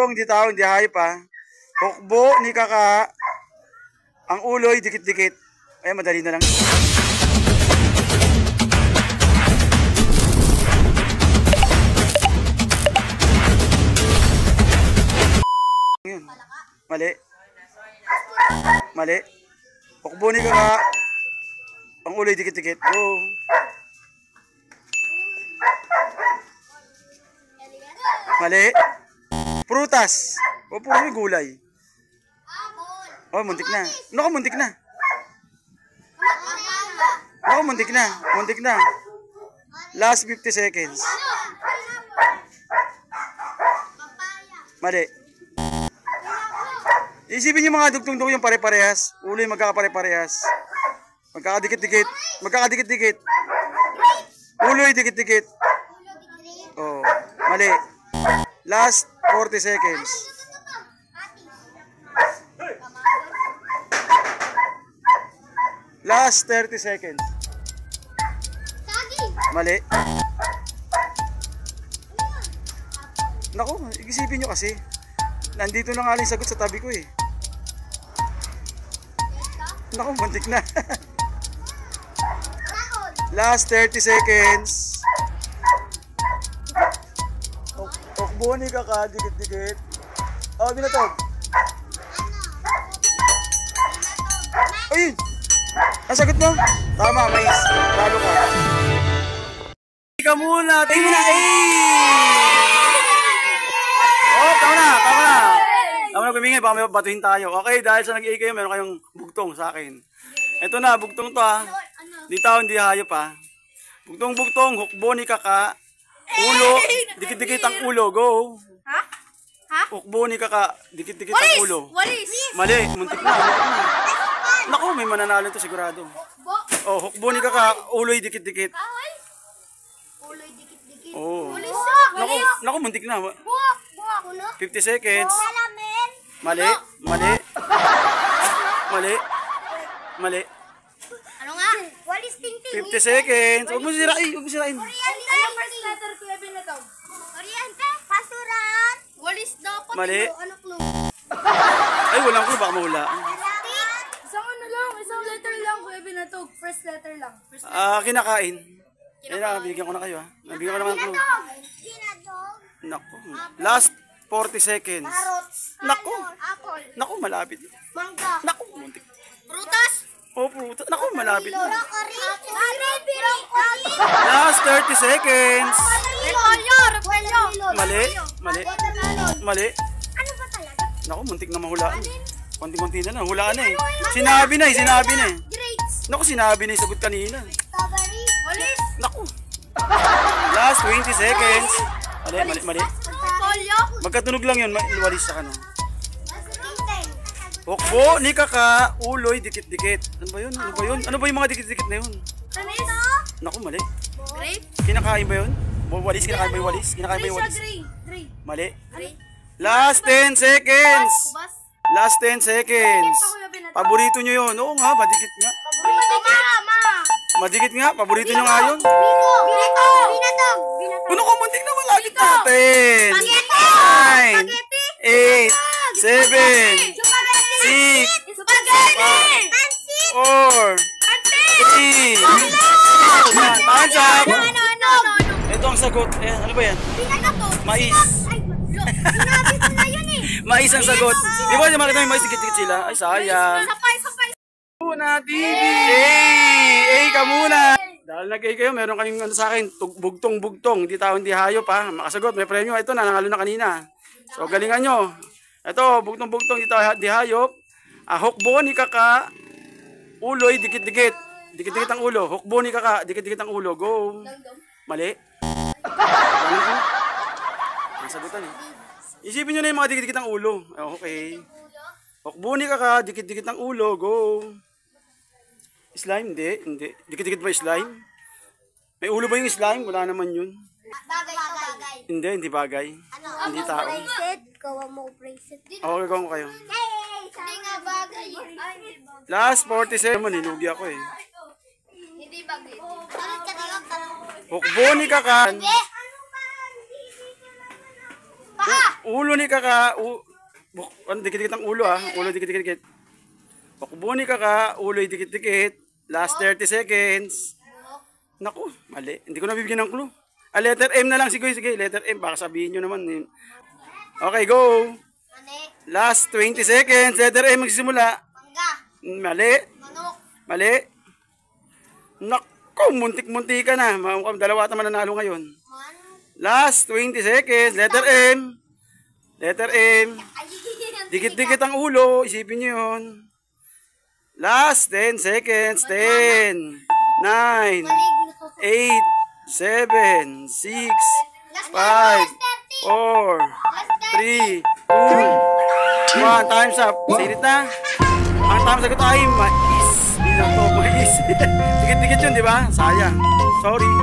Hindi tao, hindi hayop ha. Hukbo ni Kaka. Ang ulo'y dikit-dikit. Ay, madali na lang. Yun. Mali. Mali. Hukbo ni Kaka. Ang ulo'y dikit-dikit. Go. Mali. Prutas. O, puro may gulay. Oh, muntik na. Naku, muntik na. Naku, muntik na. Muntik na. Last 50 seconds. Mali. Isipin yung mga dugtong-dugtong yung pare-parehas. Ulo yung magkakapare-parehas. Magkakadikit-dikit. Magkakadikit-dikit. Ulo yung dikit-dikit. Oh, mali. Last 40 seconds. Last 30 seconds. Mali. Naku, isipin nyo kasi. Nandito na nga lang yung sagot sa tabi ko eh. Naku, muntik na. Last 30 seconds. Hukbo ni Kaka, dikit-dikit. Oh, binatog. Ayun! Ang sagot mo? Tama, mais. Talo ka. Ika muna. Tingin mo na. Oh, tama na. Tama na. Tama na kumingay. Baka may batuhin tayo. Okay, dahil sa nag-i kayo, meron kayong bugtong sa akin. Ito na, bugtong to ha. Di tao, hindi hayop ha. Bugtong-bugtong. Hukbo ni Kaka. Ulo. Dikit-dikit ang ulo. Go. Ha? Ha? Hukbo ni Kaka. Dikit-dikit ang ulo. Walis! Mali. Muntik na. Muntik na. Naku, may mananalo to sigurado. Oh, hukbo ni Kaka, ulo'y dikit-dikit. Ulo'y dikit-dikit. Oh. Walis! Naku, muntik na. Buwak! 50 seconds. Salamin! Mali, mali. Mali. Mali. Ano nga? Walis ting-ting. 50 seconds. Huwag mo sirain, huwag mo sirain. Oriente! Ano first letter ko yung na to? Oriente! Pasuran! Walis dapat. Mali. Ano clue? Ay, walang clue, baka mahula. Isang ano lang, isang letter lang ko yung binatog. First letter lang. Kinakain. Ayun na, bigyan ko na kayo ha. Nabigyan ko na ng clue. Kinadog. Naku. Last 40 seconds. Carrots. Naku. Apple. Naku, malapit. Mangga. Naku, muntik. Prutas. Oh, prutas. Naku, malapit. Broccoli. Last 30 seconds. Repolyo. Repolyo. Mali. Mali. Mali. Ano ba talaga? Naku, muntik na mahulaan. Konti-konti na lang. Hulaan na eh. Sinabi na eh. Sinabi na eh. Grapes. Naku, sinabi na yung sagot kanina. Strawberry. Walis. Naku. Last 20 seconds. Mali, mali, mali. Repolyo. Magkatunog lang yun. Walis sa kano. Hukbo ni Kaka, ulo'y dikit-dikit. Ano ba yun? Ano ba yun? Ano ba yung mga dikit-dikit na yun? Ano ito? Naku, mali. Grape. Kinakain ba yun? Walis, kinakain ba yung walis? Kinakain ba yung walis? Grape. Mali. Last 10 seconds. Ubas. Last 10 seconds. Paborito nyo yun. Oo nga, madikit nga. Paborito ma. Madikit nga, paborito nyo nga yun. Binatog. Puno ko, muntik na malapit natin. 9, 8, 7, 6, 4, 3, 2, time's up. Ito ang sagot. Ayan, ano ba yan? Mais. Sinabi ko na yun eh. Mais ang sagot. Di ba makita mo yung mais, dikit-dikit sila? Ay, sayang. Sapay. Muna TV! Ay ka muna! Dahil nag-ay kayo, meron kayong ano sa akin, bugtong-bugtong, hindi tao, hindi hayop ha. Makasagot, may premyo. Ito, nanangalo na kanina. So, galingan nyo. Ito, bugtong-bugtong, hindi tao, hindi hayop. Hukbo ni Kaka, ulo'y dikit-dikit. Dikit-dikit ang ulo. Hukbo ni Kaka, dikit-dikit ang ulo. Go! Mali. Ang sagutan eh. Isipin nyo na yung mga dikit-dikit ang ulo. Okay. Hukbo ni Kaka, dikit-dikit ang ulo. Go! Slime? Hindi. Dikit-dikit ba slime? May ulo ba yung slime? Wala naman yun. Bagay. Hindi bagay. Hindi tao. Bracelet. Gawa mo bracelet. Okay, gawin ko kayo. Hindi nga bagay. Last 47. Nilugi ako eh. Hindi bagay. Hukbo ni Kaka. Ulo ni kaka. Dikit-dikit ang ulo Ulo dikit-dikit. Pakbo ni kaka. Ulo dikit-dikit. Last 30 seconds. Naku, mali. Hindi ko nabibigyan ng clue. Letter M na lang. Sige, letter M. Baka sabihin nyo naman. Okay, go. Last 20 seconds. Letter M magsisimula. Mali. Mali. Naku, muntik-muntik ka na. Dalawa ata mananalo ngayon. Last 20 seconds. Letter M. Letter M. Dikit-dikit ang ulo. Isipin nyo yun. Last 10 seconds. 10, 9, 8, 7, 6, 5, 4, 3, 2, 1. Time's up. Sirit na. Ang tamang sagot ay mais. Hindi lang to, mais. Dikit-dikit yun, di ba? Sayang. Sorry.